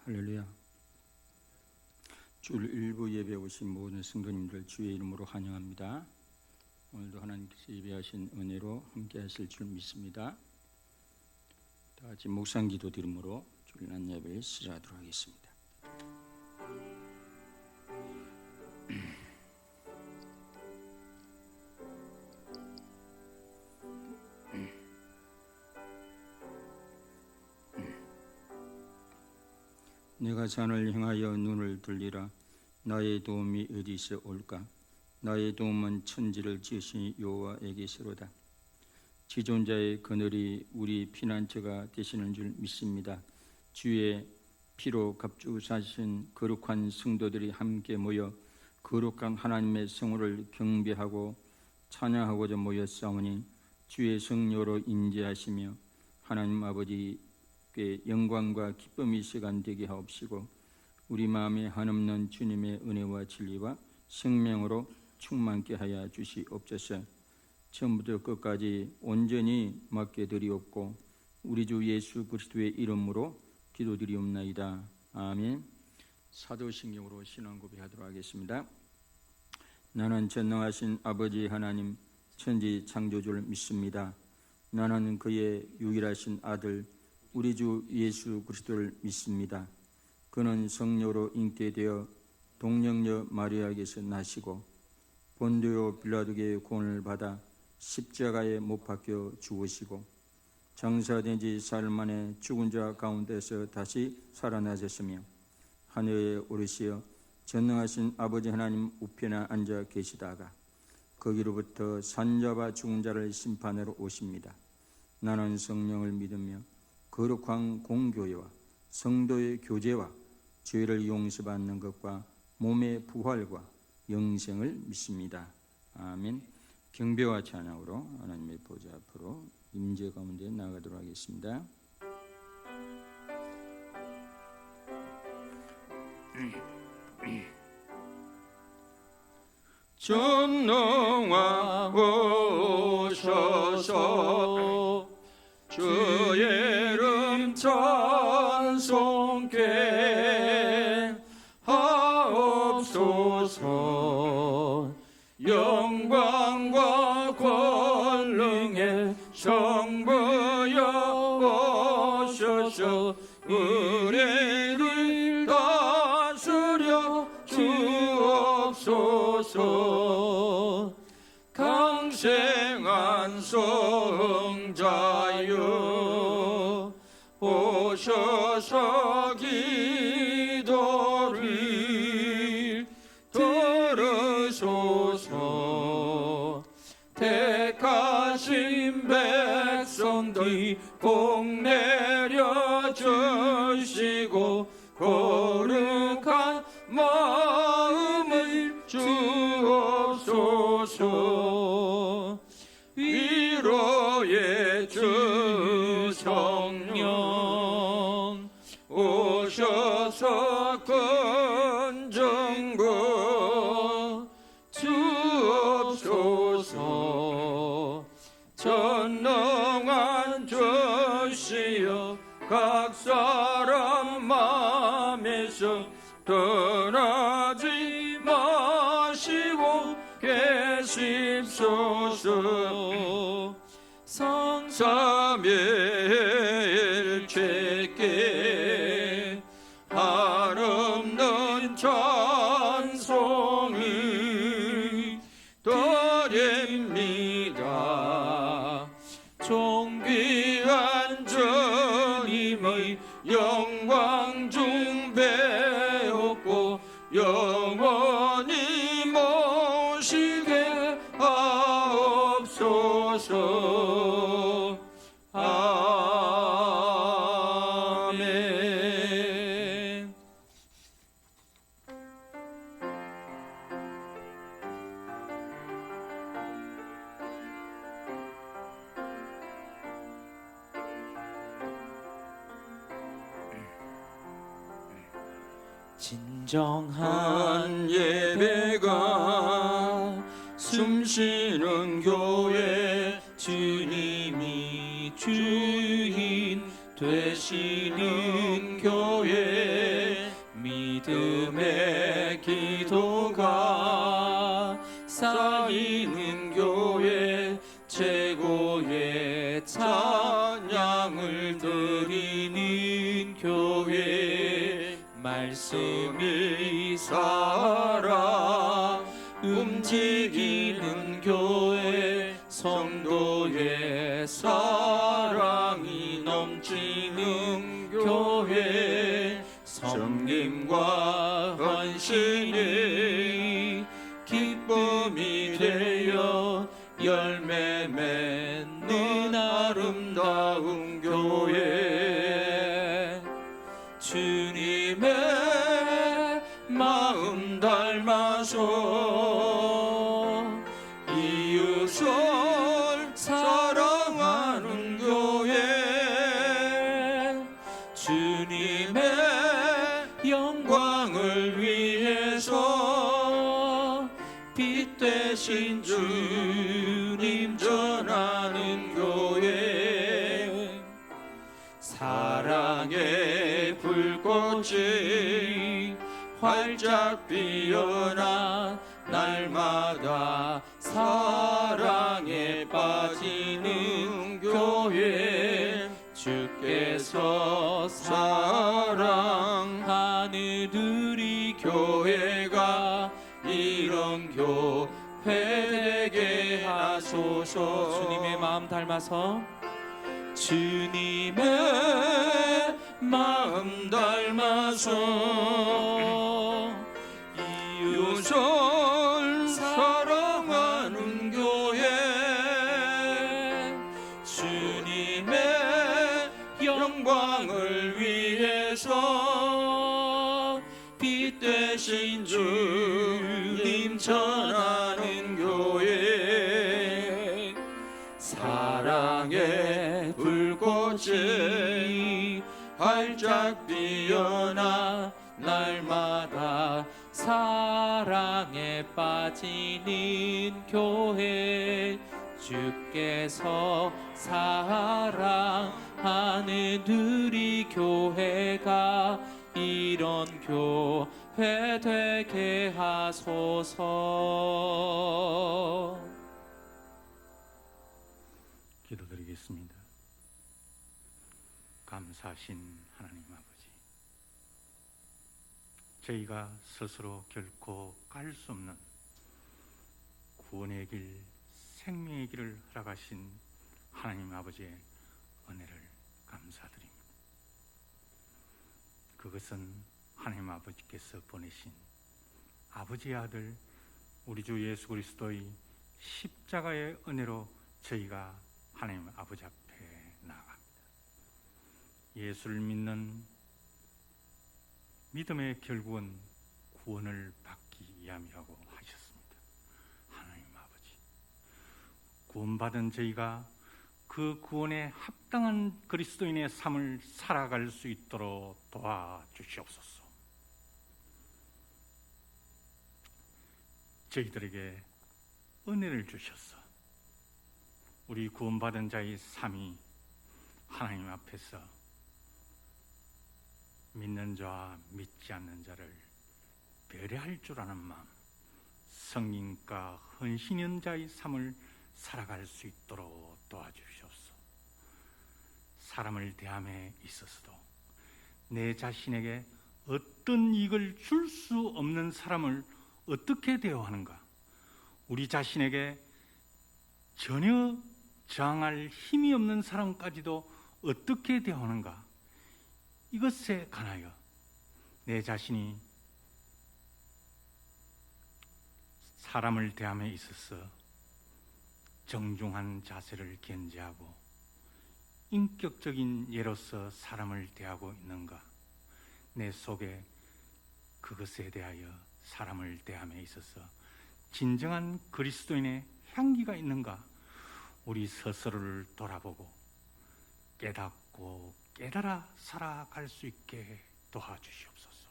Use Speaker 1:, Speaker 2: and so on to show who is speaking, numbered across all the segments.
Speaker 1: 할렐루야. 주일 일부 예배 오신 모든 성도님들 주의 이름으로 환영합니다. 오늘도 하나님께서 예배하신 은혜로 함께 하실 줄 믿습니다. 다 같이 묵상 기도 드림으로 주일날 예배를 시작하도록 하겠습니다. 내가 산을 향하여 눈을 돌리라. 나의 도움이 어디서 올까? 나의 도움은 천지를 지으신 여호와에게서로다. 지존자의 그늘이 우리 피난처가 되시는 줄 믿습니다. 주의 피로 값주사신 거룩한 성도들이 함께 모여 거룩한 하나님의 성호를 경배하고 찬양하고자 모였사오니 주의 성령으로 임재하시며 하나님 아버지 영광과 기쁨이 시간되게 하옵시고 우리 마음에 한없는 주님의 은혜와 진리와 생명으로 충만케 하여 주시옵소서. 처음부터 끝까지 온전히 맡겨드리옵고 우리 주 예수 그리스도의 이름으로 기도드리옵나이다. 아멘. 사도신경으로 신앙 고백하도록 하겠습니다. 나는 전능하신 아버지 하나님 천지 창조주를 믿습니다. 나는 그의 유일하신 아들 우리 주 예수 그리스도를 믿습니다. 그는 성령으로 잉태되어 동정녀 마리아에게서 나시고 본디오 빌라도의 고난을 받아 십자가에 못 박혀 죽으시고 장사된 지 사흘 만에 죽은 자 가운데서 다시 살아나셨으며 하늘에 오르시어 전능하신 아버지 하나님 우편에 앉아 계시다가 거기로부터 산자와 죽은 자를 심판하러 오십니다. 나는 성령을 믿으며 거룩한 공교회와 성도의 교제와 죄를 용서받는 것과 몸의 부활과 영생을 믿습니다. 아멘. 경배와 찬양으로 하나님의 보좌 앞으로 임재 가운데 나가도록 하겠습니다. 전능왕 오셔서 주의 찬송케 하옵소서. 영광과 권능의 성부여 오셔서 은혜를 다스려 주옵소서. 강생한 성자여 오셔서 기도를 들으소서. 택하신 백성들 복 내려주시고 거룩한 마음을 주옵소서. 위로의 주 성령 오셔서 건전고 주옵소서. 전능한 주시여 각 사람 마음에서 떠나지 마시고 계십소서. 성삼일체께 한없는 찬송을 드립니다. 존귀한 주님의 영광 중배웠고 영원히 모시게 하옵소서. 아멘.
Speaker 2: 진정한
Speaker 1: 예배가 숨쉬는 교회
Speaker 2: 주님이 주인 되시는 교회 영광을 드리는 교회, 말씀이 살아 움직이는 교회, 성도의 사랑이 넘치는 교회, 섬김과 헌신이 기쁨이 되어 열매 맺는 아름다운 교회, 주님의 마음 닮아서 이웃을 사랑하는 교회, 주님의 영광을 위해서 빛 되신 주님 전하는 교회, 사랑의 불꽃이 활짝 피어나 날마다 사랑에 빠지는 교회, 주께서 사랑하는 우리 교회가 이런 교회 되게 하소서. 주님의 마음 닮아서, 주님의 마음 닮아서 이웃을 사랑하는 교회, 주님의 영광을 위해서 빛 되신 주님 전하는 교회, 사랑의 불꽃이 활짝 피어나 날마다 사랑에 빠지는 교회, 주께서 사랑하는 우리 교회가 이런 교회 되게 하소서.
Speaker 1: 기도드리겠습니다. 감사하신 하나님 아버지, 저희가 스스로 결코 갈 수 없는 구원의 길, 생명의 길을 허락하신 하나님 아버지의 은혜를 감사드립니다. 그것은 하나님 아버지께서 보내신 아버지의 아들 우리 주 예수 그리스도의 십자가의 은혜로 저희가 하나님 아버지 앞에 나아갑니다. 예수를 믿는 믿음의 결국은 구원을 받기 위함이라고 하셨습니다. 하나님 아버지, 구원받은 저희가 그 구원에 합당한 그리스도인의 삶을 살아갈 수 있도록 도와주시옵소서. 저희들에게 은혜를 주셔서 우리 구원받은 자의 삶이 하나님 앞에서 믿는 자와 믿지 않는 자를 배려할 줄 아는 마음, 성인과 헌신 있는 자의 삶을 살아갈 수 있도록 도와주시옵소서. 사람을 대함에 있어서도 내 자신에게 어떤 이익을 줄 수 없는 사람을 어떻게 대우하는가, 우리 자신에게 전혀 저항할 힘이 없는 사람까지도 어떻게 대우하는가, 이것에 관하여 내 자신이 사람을 대함에 있어서 정중한 자세를 견지하고 인격적인 예로서 사람을 대하고 있는가, 내 속에 그것에 대하여 사람을 대함에 있어서 진정한 그리스도인의 향기가 있는가, 우리 스스로를 돌아보고 깨닫고 깨달아 살아갈 수 있게 도와주시옵소서.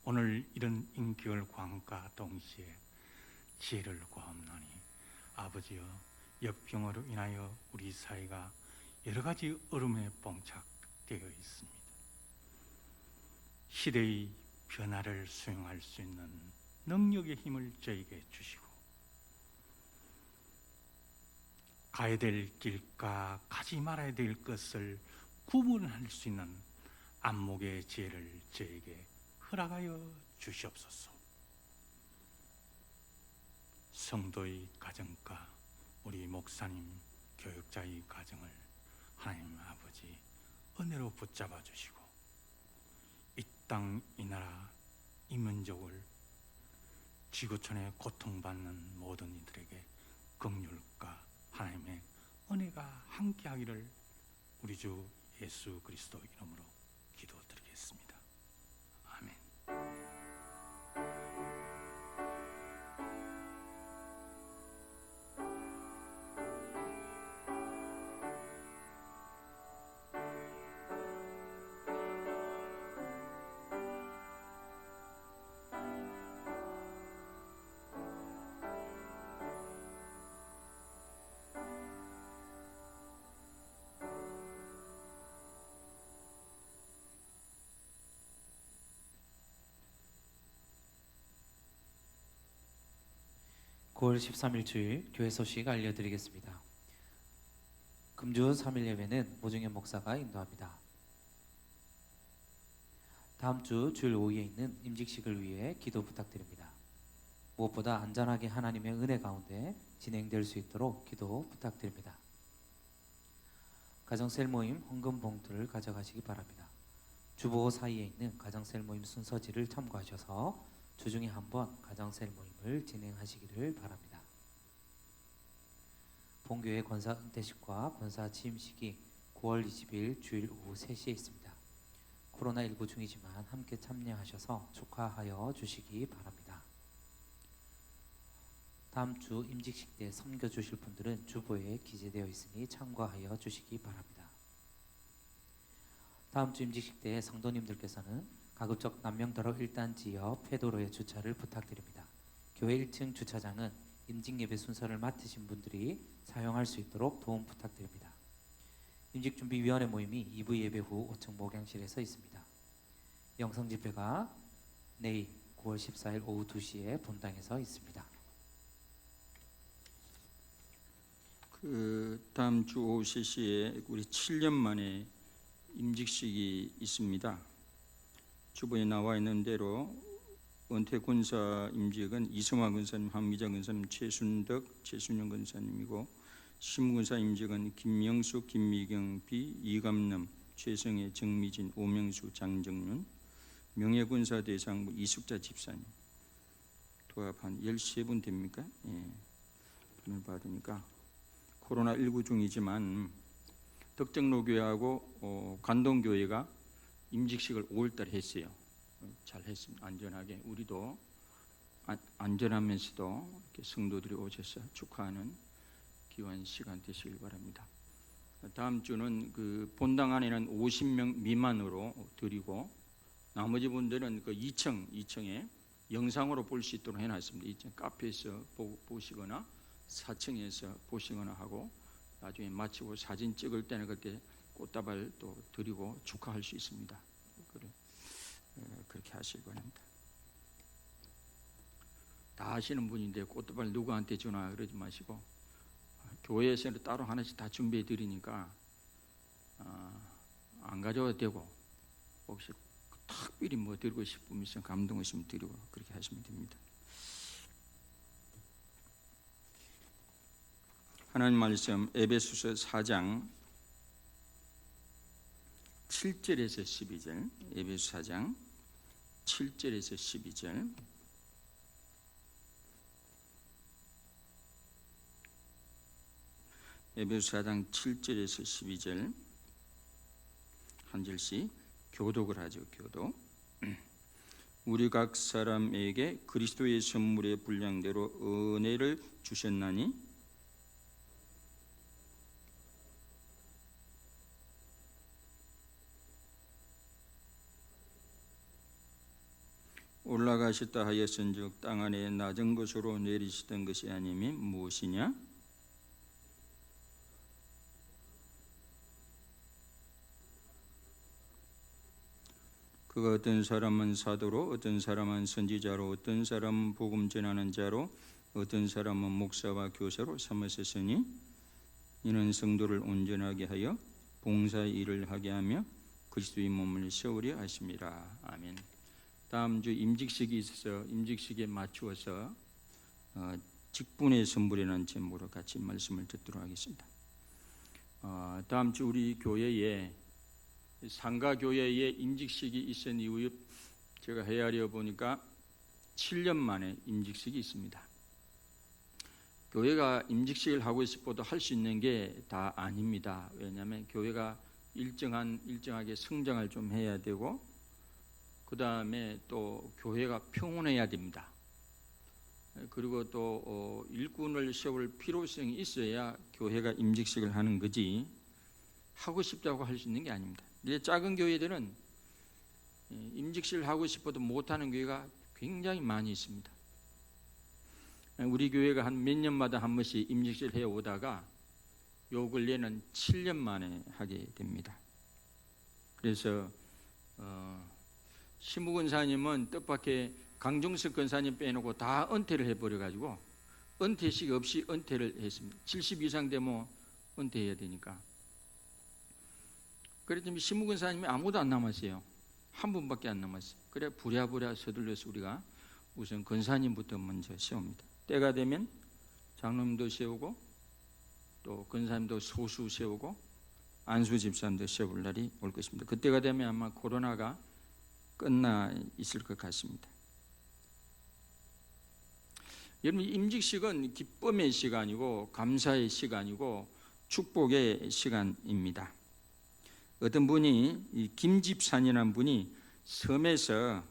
Speaker 1: 오늘 이런 인격을 구함과 동시에 지혜를 구하옵나니 아버지여, 역병으로 인하여 우리 사회가 여러 가지 어려움에 봉착되어 있습니다. 시대의 변화를 수용할 수 있는 능력의 힘을 저에게 주시고
Speaker 3: 가야 될 길과 가지 말아야 될 것을 구분할 수 있는 안목의 지혜를 저에게 허락하여 주시옵소서. 성도의 가정과 우리 목사님, 교육자의 가정을 하나님 아버지 은혜로 붙잡아 주시고, 이 땅, 이 나라, 이 민족을 지구촌에 고통받는 모든 이들에게 긍휼과 하나님의 은혜가 함께하기를 우리 주 예수 그리스도 이름으로 기도드리겠습니다. 아멘.
Speaker 2: (9월 13일) 주일 교회 소식 알려드리겠습니다. 금주 3일 예배는 모종현 목사가 인도합니다. 다음 주 주일 오후에 있는 임직식을 위해 기도 부탁드립니다. 무엇보다 안전하게 하나님의 은혜 가운데 진행될 수 있도록 기도 부탁드립니다. 가정셀 모임 헌금 봉투를 가져가시기 바랍니다. 주보호 사이에 있는 가정셀 모임 순서지를 참고하셔서 주중에 한번 가정셀 모임을 진행하시기를 바랍니다. 본교회 권사 은퇴식과 권사 취임식이 9월 20일 주일 오후 3시에 있습니다. 코로나19 중이지만 함께 참여하셔서 축하하여 주시기 바랍니다. 다음 주 임직식 때 섬겨주실 분들은 주보에 기재되어 있으니 참고하여 주시기 바랍니다. 다음 주 임직식 때 성도님들께서는 가급적 남명도로 1단지 옆 회도로의 주차를 부탁드립니다. 교회 1층 주차장은 임직예배 순서를 맡으신 분들이 사용할 수 있도록 도움 부탁드립니다. 임직준비위원회 모임이 2부 예배 후 5층 목양실에서 있습니다. 영성집회가 내일 9월 14일 오후 2시에 본당에서 있습니다.
Speaker 1: 다음 주 오후 3시에 우리 7년 만에 임직식이 있습니다. 주보에 나와 있는 대로 은퇴 권사 임직은 이성화 권사님, 황미자 권사님, 최순덕, 최순영 권사님이고, 신무권사 임직은 김명숙, 김미경, 비, 이감남, 최성애, 정미진, 오명수, 장정윤, 명예권사 대상부 이숙자 집사님, 도합 한 13분 됩니까? 예, 분을 받으니까 코로나19 중이지만 덕정로교회하고 관동교회가 임직식을 5월달에 했어요. 잘 했습니다. 안전하게. 우리도 안전하면서도 이렇게 성도들이 오셔서 축하하는 귀한 시간 되시길 바랍니다. 다음 주는 그 본당 안에는 50명 미만으로 드리고, 나머지 분들은 그 2층에 영상으로 볼 수 있도록 해놨습니다. 2층 카페에서 보시거나 4층에서 보시거나 하고, 나중에 마치고 사진 찍을 때는 그때 꽃다발 또 드리고 축하할 수 있습니다. 그렇게 하시기 바랍니다. 다 하시는 분인데 꽃다발 누구한테 주나 그러지 마시고, 교회에서는 따로 하나씩 다 준비해 드리니까 안 가져와도 되고, 혹시 특별히 뭐 드리고 싶으면 감동 있으면 드리고 그렇게 하시면 됩니다. 하나님 말씀 에베소서 4장 7절에서 12절, 에베소 4장 7절에서 12절. 에베소 4장 7절에서 12절 한 절씩 교독을 하죠. 교독. 우리 각 사람에게 그리스도의 선물의 분량대로 은혜를 주셨나니 올라가셨다 하였은즉 땅 안에 낮은 곳으로 내리시던 것이 아니면 무엇이냐? 그가 어떤 사람은 사도로, 어떤 사람은 선지자로, 어떤 사람은 복음 전하는 자로, 어떤 사람은 목사와 교사로 삼으셨으니 이는 성도를 온전하게 하여 봉사의 일을 하게 하며 그리스도의 몸을 세우려 하심이라. 아멘. 다음 주 임직식이 있어서 임직식에 맞추어서 직분의 선물이라는 제목으로 같이 말씀을 듣도록 하겠습니다. 다음 주 우리 교회에 상가교회에 임직식이 있은 이후에 제가 헤아려 보니까 7년 만에 임직식이 있습니다. 교회가 임직식을 하고 싶어도 할 수 있는 게 다 아닙니다. 왜냐하면 교회가 일정하게 성장을 좀 해야 되고, 그 다음에 또 교회가 평온해야 됩니다. 그리고 또 일꾼을 세울 필요성이 있어야 교회가 임직식을 하는 거지, 하고 싶다고 할 수 있는 게 아닙니다. 이제 작은 교회들은 임직식을 하고 싶어도 못하는 교회가 굉장히 많이 있습니다. 우리 교회가 한 몇 년마다 한 번씩 임직식을 해오다가 요 근래는 7년 만에 하게 됩니다. 그래서 심우 권사님은 뜻밖의 강종석 권사님 빼놓고 다 은퇴를 해버려가지고 은퇴식 없이 은퇴를 했습니다. 70 이상 되면 은퇴해야 되니까. 그랬더니 심우 권사님이 아무도 안 남았어요. 한 분밖에 안 남았어요. 그래 부랴부랴 서둘러서 우리가 우선 권사님부터 먼저 세웁니다. 때가 되면 장로님도 세우고 또 권사님도 소수 세우고 안수 집사님도 세울 날이 올 것입니다. 그때가 되면 아마 코로나가 끝나 있을 것 같습니다. 여러분, 임직식은 기쁨의 시간이고 감사의 시간이고 축복의 시간입니다. 어떤 분이 이 김집산이라는 분이 섬에서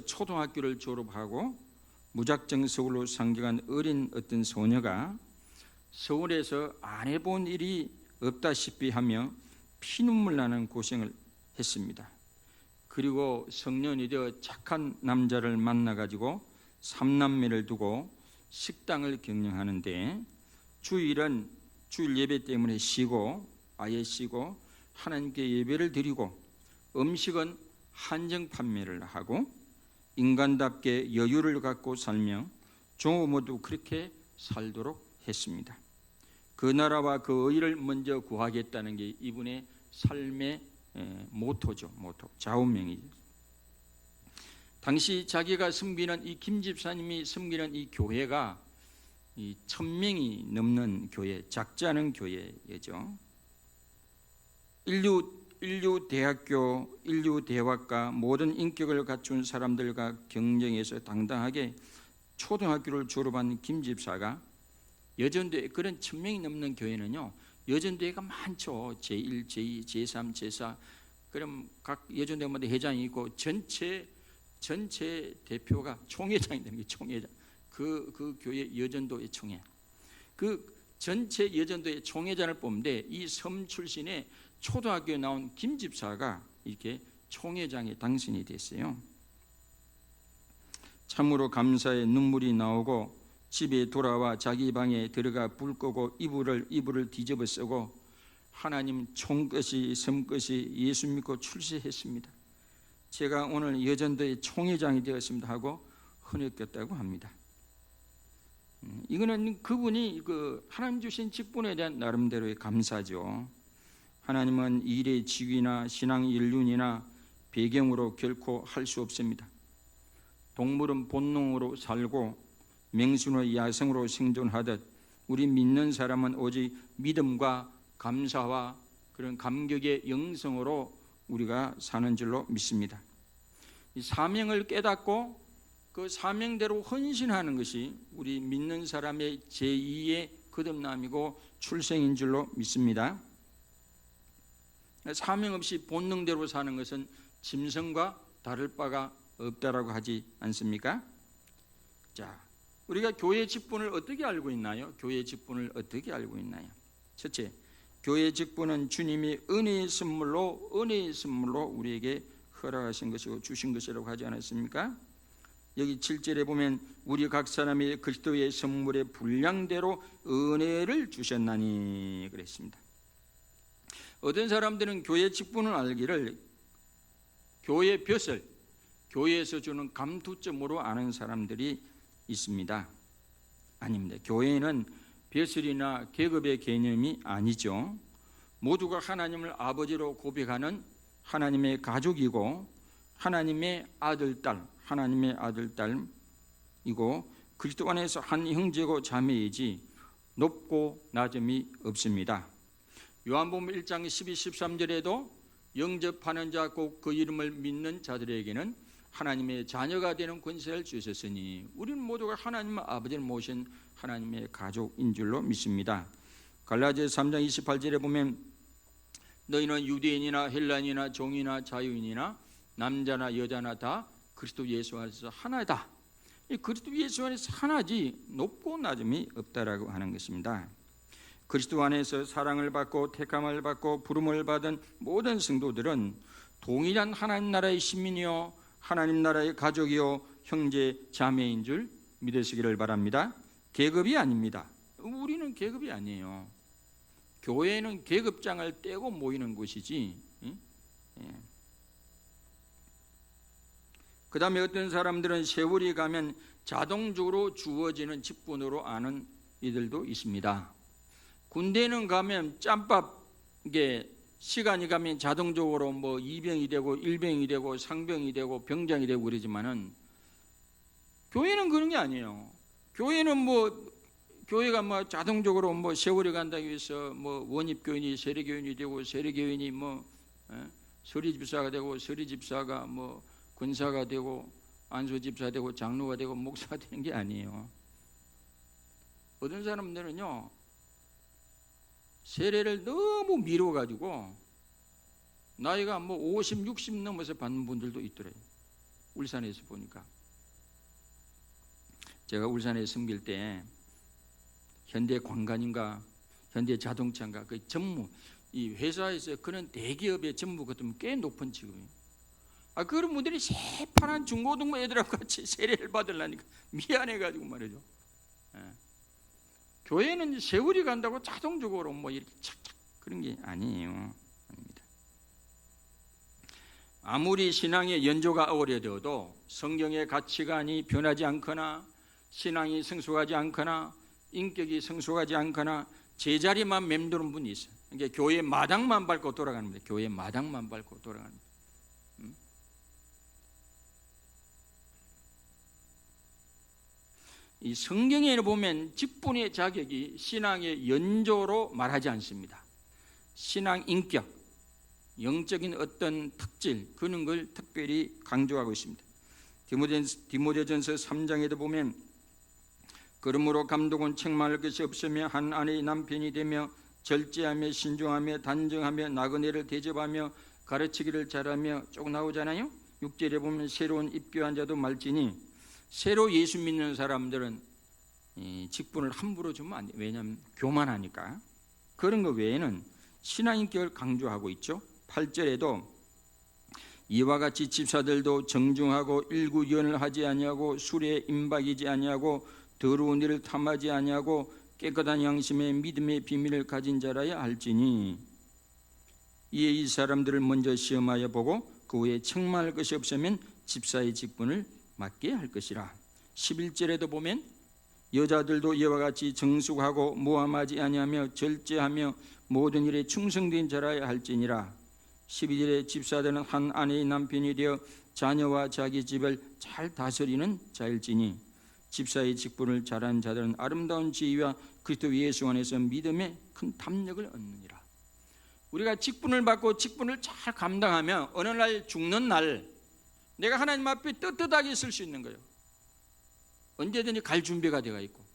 Speaker 1: 초등학교를 졸업하고 무작정 서울로 상경한 어린 어떤 소녀가 서울에서 안 해본 일이 없다시피 하며 피눈물 나는 고생을 했습니다. 그리고 성년이 되어 착한 남자를 만나가지고 3남매를 두고 식당을 경영하는데 주일 예배 때문에 아예 쉬고 하나님께 예배를 드리고 음식은 한정 판매를 하고 인간답게 여유를 갖고 살며 종업 모두 그렇게 살도록 했습니다. 그 나라와 그 의를 먼저 구하겠다는 게 이분의 삶의 모토죠. 좌우명이죠. 당시 자기가 섬기는 이 김집사님이 섬기는 이 교회가 이 1000명이 넘는 교회, 작지 않은 교회죠. 인류 대학교, 인류 대학과 모든 인격을 갖춘 사람들과 경쟁해서 당당하게 초등학교를 졸업한 김집사가 여전도에, 그런 1000명이 넘는 교회는요 여전도회가 많죠. 제1, 제2, 제3, 제4 그럼 각 여전도회마다 회장이 있고 전체 대표가 총회장이 되는 게 총회장. 그 교회 여전도회 총회. 그 전체 여전도회 총회장을 뽑는데 이 섬 출신의 초등학교에 나온 김집사가 이렇게 총회장에 당선이 됐어요. 참으로 감사의 눈물이 나오고 집에 돌아와 자기 방에 들어가 불 끄고 이불을 뒤집어 쓰고 하나님 총것이 섬것이 예수 믿고 출세했습니다. 제가 오늘 여전도의 총회장이 되었습니다 하고 헌했겠다고 합니다. 이거는 그분이 하나님 주신 직분에 대한 나름대로의 감사죠. 하나님은 일의 직위나 신앙 연륜이나 배경으로 결코 할 수 없습니다. 동물은 본능으로 살고 맹수는 야성으로 생존하듯 우리 믿는 사람은 오직 믿음과 감사와 그런 감격의 영성으로 우리가 사는 줄로 믿습니다. 이 사명을 깨닫고 그 사명대로 헌신하는 것이 우리 믿는 사람의 제2의 거듭남이고 출생인 줄로 믿습니다. 사명 없이 본능대로 사는 것은 짐승과 다를 바가 없다라고 하지 않습니까? 자, 우리가 교회 직분을 어떻게 알고 있나요? 교회 직분을 어떻게 알고 있나요? 첫째, 교회 직분은 주님이 은혜의 선물로 우리에게 허락하신 것이고 주신 것이라고 하지 않았습니까? 여기 7절에 보면 우리 각 사람이 그리스도의 선물의 분량대로 은혜를 주셨나니 그랬습니다. 어떤 사람들은 교회 직분을 알기를 교회 벼슬, 교회에서 주는 감투점으로 아는 사람들이 있습니다. 아닙니다. 교회는 벼슬이나 계급의 개념이 아니죠. 모두가 하나님을 아버지로 고백하는 하나님의 가족이고 하나님의 아들, 딸, 하나님의 아들, 딸이고 그리스도 안에서 한 형제고 자매이지 높고 낮음이 없습니다. 요한복음 1장 12, 13절에도 영접하는 자 곧 그 이름을 믿는 자들에게는 하나님의 자녀가 되는 권세를 주셨으니 우리는 모두가 하나님 아버지를 모신 하나님의 가족인 줄로 믿습니다. 갈라디아서 3장 28절에 보면 너희는 유대인이나 헬라인이나 종이나 자유인이나 남자나 여자나 다 그리스도 예수 안에서 하나다. 이 그리스도 예수 안에서 하나지 높고 낮음이 없다라고 하는 것입니다. 그리스도 안에서 사랑을 받고 택함을 받고 부름을 받은 모든 성도들은 동일한 하나님 나라의 시민이요 하나님 나라의 가족이요 형제 자매인 줄 믿으시기를 바랍니다. 계급이 아닙니다. 우리는 계급이 아니에요. 교회는 계급장을 떼고 모이는 곳이지. 그 다음에 어떤 사람들은 세월이 가면 자동적으로 주어지는 직분으로 아는 이들도 있습니다. 군대는 가면 짬밥, 이게 시간이 가면 자동적으로 뭐 이병이 되고 일병이 되고 상병이 되고 병장이 되고 그러지만은 교회는 그런 게 아니에요. 교회는 뭐 교회가 뭐 자동적으로 뭐 세월이 간다고 해서 뭐 원입교인이 세례교인이 되고 세례교인이 뭐 서리집사가 되고 서리집사가 뭐 권사가 되고 안수집사 되고 장로가 되고 목사가 되는 게 아니에요. 어떤 사람들은요 세례를 너무 미뤄가지고 나이가 뭐 50, 60 넘어서 받는 분들도 있더래요. 울산에서 보니까 제가 울산에 섬길 때 현대관광인가 현대자동차인가 그 전무 이 회사에서 그런 대기업의 전무 같으면 꽤 높은 직업이에요. 그런 분들이 새파란 중고등부 애들하고 같이 세례를 받으려니까 미안해가지고 말이죠. 교회는 세월이 간다고 자동적으로 뭐 이렇게 착착 그런 게 아니에요. 아닙니다. 아무리 신앙의 연조가 오래되어도 성경의 가치관이 변하지 않거나 신앙이 성숙하지 않거나 인격이 성숙하지 않거나 제자리만 맴도는 분이 있어요. 그러니까 교회 마당만 밟고 돌아가는 겁니다. 교회 마당만 밟고 돌아가는 겁니다. 이 성경에 보면 직분의 자격이 신앙의 연조로 말하지 않습니다. 신앙 인격, 영적인 어떤 특질 그런 걸 특별히 강조하고 있습니다. 디모데전서 3장에도 보면 그러므로 감독은 책망할 것이 없으며 한 아내의 남편이 되며 절제하며 신중하며 단정하며 나그네를 대접하며 가르치기를 잘하며 쭉 나오잖아요. 6절에 보면 새로운 입교한 자도 말지니 새로 예수 믿는 사람들은 직분을 함부로 주면 안 돼요. 왜냐하면 교만하니까. 그런 것 외에는 신앙인격을 강조하고 있죠. 8절에도 이와 같이 집사들도 정중하고 일구연을 하지 아니하고 술에 임박이지 아니하고 더러운 일을 탐하지 아니하고 깨끗한 양심의 믿음의 비밀을 가진 자라야 할지니 이에 이 사람들을 먼저 시험하여 보고 그 후에 책망할 것이 없으면 집사의 직분을 맡게 할 것이라. 11절에도 보면 여자들도 이와 같이 정숙하고 모함하지 아니하며 절제하며 모든 일에 충성된 자라야 할지니라. 12절에 집사들은 한 아내의 남편이 되어 자녀와 자기 집을 잘 다스리는 자일지니 집사의 직분을 잘한 자들은 아름다운 지위와 그리스도 예수 안에서 믿음의 큰 담력을 얻느니라. 우리가 직분을 받고 직분을 잘 감당하면 어느 날 죽는 날 내가 하나님 앞에 떳떳하게 있을 수 있는 거예요. 언제든지 갈 준비가 되어 있고.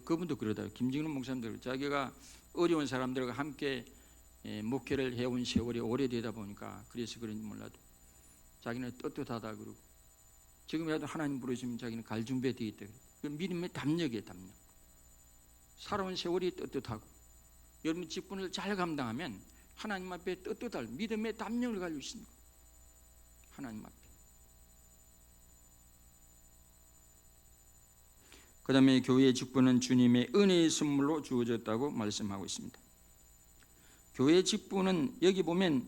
Speaker 1: 그분도 그러다요. 김진근 목사님들 자기가 어려운 사람들과 함께 목회를 해온 세월이 오래되다 보니까 그래서 그런지 몰라도 자기는 떳떳하다 그러고 지금이라도 하나님 부르시면 자기는 갈 준비가 되어 있다. 그 믿음의 담력이에요. 담력. 살아온 세월이 떳떳하고 여러분 직분을 잘 감당하면 하나님 앞에 떳떳할 믿음의 담력을 가지고 있습니다. 하나님 앞에. 그 다음에 교회의 직분은 주님의 은혜의 선물로 주어졌다고 말씀하고 있습니다. 교회의 직분은 여기 보면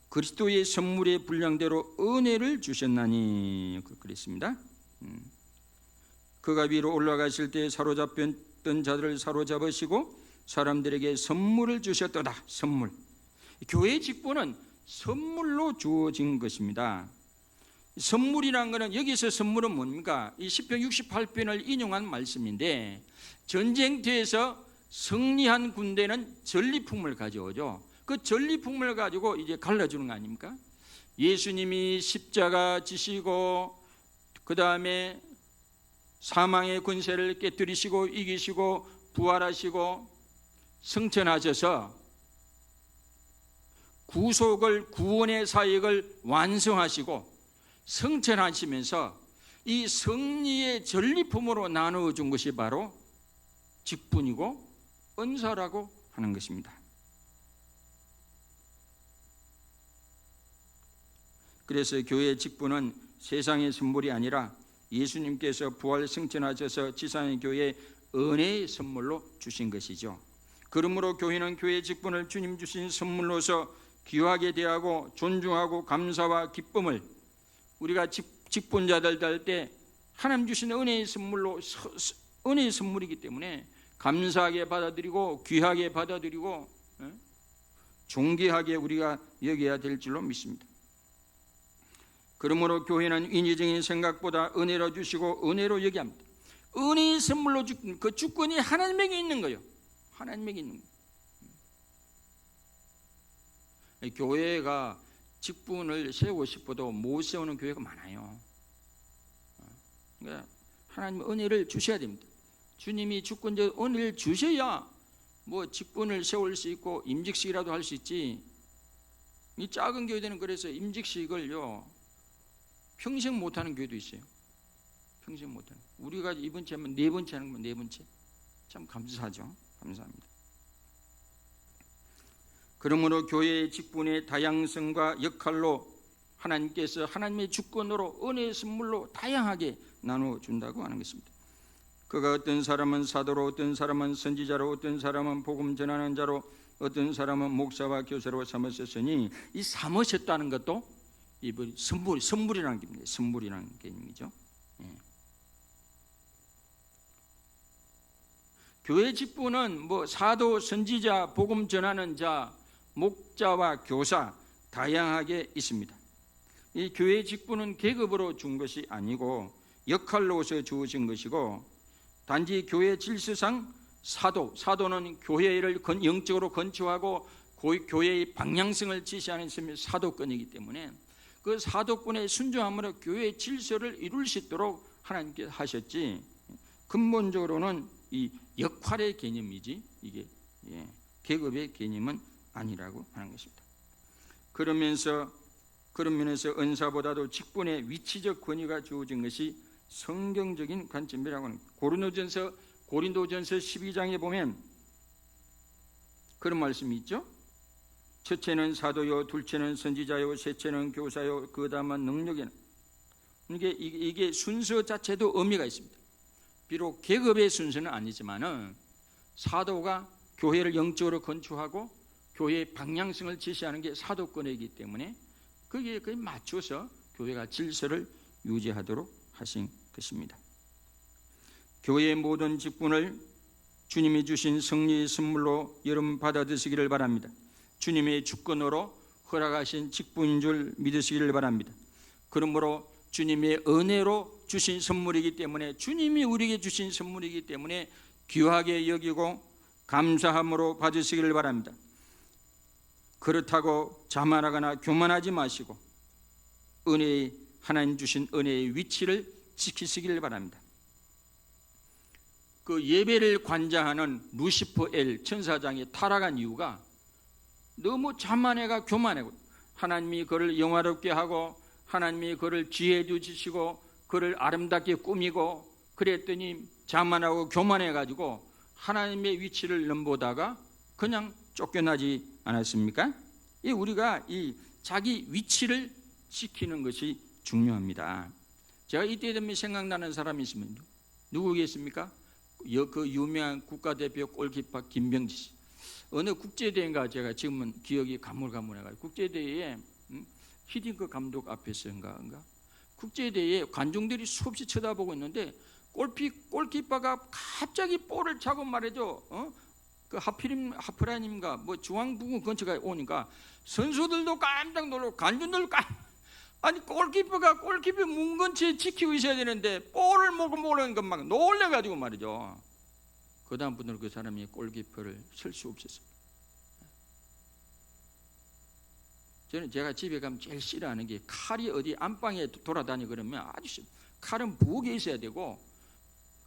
Speaker 1: 그리스도의 선물의 분량대로 은혜를 주셨나니 그랬습니다. 그가 위로 올라가실 때 사로잡혔던 자들을 사로잡으시고 사람들에게 선물을 주셨도다. 선물. 교회의 직분은 선물로 주어진 것입니다. 선물이란 것은, 여기서 선물은 뭡니까? 이 시편 68편을 인용한 말씀인데, 전쟁터에서 승리한 군대는 전리품을 가져오죠. 그 전리품을 가지고 이제 갈라주는 거 아닙니까? 예수님이 십자가 지시고 그 다음에 사망의 권세를 깨뜨리시고 이기시고 부활하시고 승천하셔서 구속을, 구원의 사역을 완성하시고 승천하시면서 이 승리의 전리품으로 나누어 준 것이 바로 직분이고 은사라고 하는 것입니다. 그래서 교회의 직분은 세상의 선물이 아니라 예수님께서 부활 승천하셔서 지상의 교회에 은혜의 선물로 주신 것이죠. 그러므로 교회는 교회의 직분을 주님 주신 선물로서 귀하게 대하고 존중하고 감사와 기쁨을, 우리가 직분자들 할 때 하나님 주신 은혜의 선물로, 은혜의 선물이기 때문에 감사하게 받아들이고 귀하게 받아들이고 존귀하게 우리가 여겨야 될 줄로 믿습니다. 그러므로 교회는 인위적인 생각보다 은혜로 주시고 은혜로 여기합니다. 은혜의 선물로 그 주권이 하나님에게 있는 거예요. 하나님에게 있는 거예요. 교회가 직분을 세우고 싶어도 못 세우는 교회가 많아요. 그러니까 하나님 은혜를 주셔야 됩니다. 주님이 주권적 은혜를 주셔야 뭐 직분을 세울 수 있고 임직식이라도 할 수 있지. 이 작은 교회들은 그래서 임직식을요 평생 못하는 교회도 있어요. 평생 못하는. 우리가 이번 주에 하면 네 번째 하는 건 네 번째. 참 감사하죠. 감사합니다. 그러므로 교회의 직분의 다양성과 역할로 하나님께서 하나님의 주권으로 은혜의 선물로 다양하게 나누어 준다고 하는 것입니다. 그가 어떤 사람은 사도로, 어떤 사람은 선지자로, 어떤 사람은 복음 전하는 자로, 어떤 사람은 목사와 교사로 삼으셨으니, 이 삼으셨다는 것도 이 선물이라는 개념입니다. 선물이라는 개념이죠. 예. 교회 직분은 뭐 사도, 선지자, 복음 전하는 자, 목자와 교사 다양하게 있습니다. 이 교회 직분은 계급으로 준 것이 아니고 역할로서 주어진 것이고, 단지 교회 질서상 사도는 교회를 영적으로 건축하고 교회의 방향성을 지시하는 사도권이기 때문에 그 사도권의 순종함으로 교회의 질서를 이룰 수 있도록 하나님께서 하셨지, 근본적으로는 이 역할의 개념이지 이게 계급의 개념은 아니라고 하는 것입니다. 그런 면에서 은사보다도 직분의 위치적 권위가 주어진 것이 성경적인 관점이라고 하는 거예요. 고린도전서 12장에 보면 그런 말씀이 있죠. 첫째는 사도요, 둘째는 선지자요, 셋째는 교사요, 그 다음은 능력이나. 이게 순서 자체도 의미가 있습니다. 비록 계급의 순서는 아니지만은 사도가 교회를 영적으로 건축하고 교회의 방향성을 제시하는 게 사도권이기 때문에 거기에 맞춰서 교회가 질서를 유지하도록 하신 것입니다. 교회의 모든 직분을 주님이 주신 승리의 선물로 여러분 받아드시기를 바랍니다. 주님의 주권으로 허락하신 직분인 줄 믿으시기를 바랍니다. 그러므로 주님의 은혜로 주신 선물이기 때문에, 주님이 우리에게 주신 선물이기 때문에 귀하게 여기고 감사함으로 받으시기를 바랍니다. 그렇다고 자만하거나 교만하지 마시고 하나님 주신 은혜의 위치를 지키시기를 바랍니다. 그 예배를 관장하는 루시퍼 천사장이 타락한 이유가 너무 자만해가 교만하고, 하나님이 그를 영화롭게 하고 하나님이 그를 지혜 주시고 그를 아름답게 꾸미고 그랬더니 자만하고 교만해가지고 하나님의 위치를 넘보다가 그냥 쫓겨나지 않았습니까? 우리가 이 자기 위치를 지키는 것이 중요합니다. 제가 이때 되면 생각나는 사람이 있으면 누구겠습니까? 그 유명한 국가대표 골키퍼 김병지 씨. 어느 국제대회인가 제가 지금은 기억이 가물가물해가지고 국제대회에 히딩크 감독 앞에서인가 국제대회에 관중들이 수없이 쳐다보고 있는데 골키퍼가 갑자기 볼을 차고 말이죠. 그 하프라님과 뭐 중앙부근 근처가 오니까 선수들도 깜짝 놀라고 관중들도 아니 골키퍼 문 근처에 지키고 있어야 되는데 볼을 먹고 모르는 것만 놀래가지고 말이죠. 그 다음부터는 그 사람이 골키퍼를 쓸 수 없었어요. 저는 제가 집에 가면 제일 싫어하는 게 칼이 어디 안방에 돌아다니 그러면 아주 싫어요. 칼은 부엌에 있어야 되고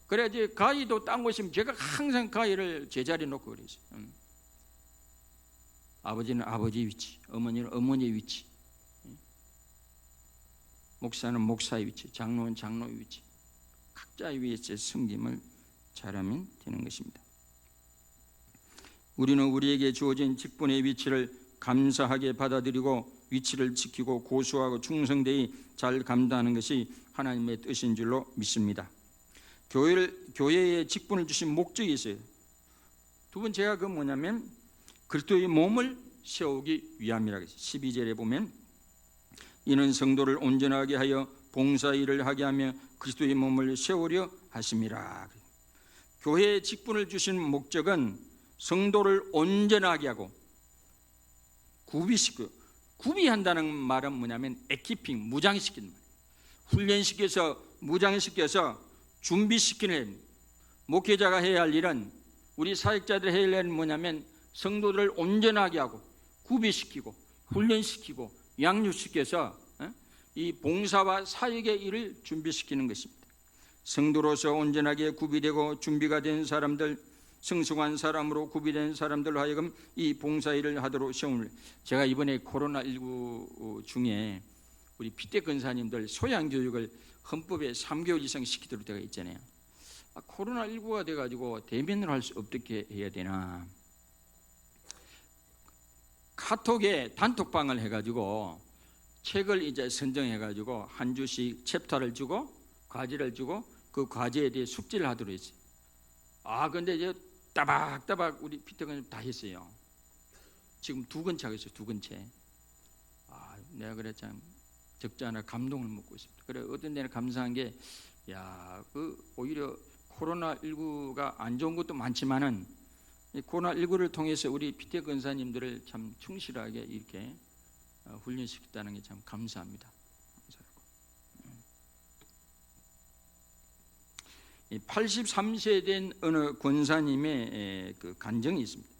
Speaker 1: 그래야지 가위도 딴 곳이면 제가 항상 가위를 제자리에 놓고 그랬어요. 아버지는 아버지 위치, 어머니는 어머니의 위치, 목사는 목사의 위치, 장로는 장로의 위치, 각자의 위치에 섬김을 잘하면 되는 것입니다. 우리는 우리에게 주어진 직분의 위치를 감사하게 받아들이고 위치를 지키고 고수하고 충성되이 잘 감당하는 것이 하나님의 뜻인 줄로 믿습니다. 교회에 직분을 주신 목적이 있어요. 두 번째가 그 뭐냐면 그리스도의 몸을 세우기 위함이라고 했어요. 12절에 보면 이는 성도를 온전하게 하여 봉사일을 하게 하며 그리스도의 몸을 세우려 하심이라. 교회에 직분을 주신 목적은 성도를 온전하게 하고 구비한다는 말은 뭐냐면 에키핑, 무장시키는 말. 훈련시켜서 무장시켜서 준비시키는 목회자가 해야 할 일은 우리 사역자들이 해야 할 일은 뭐냐면 성도들을 온전하게 하고 구비시키고 훈련시키고 양육시켜서 이 봉사와 사역의 일을 준비시키는 것입니다. 성도로서 온전하게 구비되고 준비가 된 사람들, 성숙한 사람으로 구비된 사람들로 하여금 이 봉사일을 하도록 시험을. 제가 이번에 코로나19 중에 우리 피대 근사님들 소양교육을 헌법에 3개월 이상 시키도록 되어 있잖아요. 코로나19가 돼가지고 대면을 할 수 어떻게 해야 되나. 카톡에 단톡방을 해가지고 책을 이제 선정해가지고 한 주씩 챕터를 주고 과제를 주고 그 과제에 대해 숙제를 하도록 했어요. 근데 이제 따박따박 우리 피터가 다 했어요. 지금 2권째 하고 있어요. 2권째. 내가 그래 참 적지 않아 감동을 먹고 있습니다. 그래 어떤 데는 감사한 게 오히려 코로나19가 안 좋은 것도 많지만은 이 코로나19를 통해서 우리 피터 권사님들을 참 충실하게 이렇게 훈련시켰다는 게 참 감사합니다. 83세 된 어느 권사님의 그 간증이 있습니다.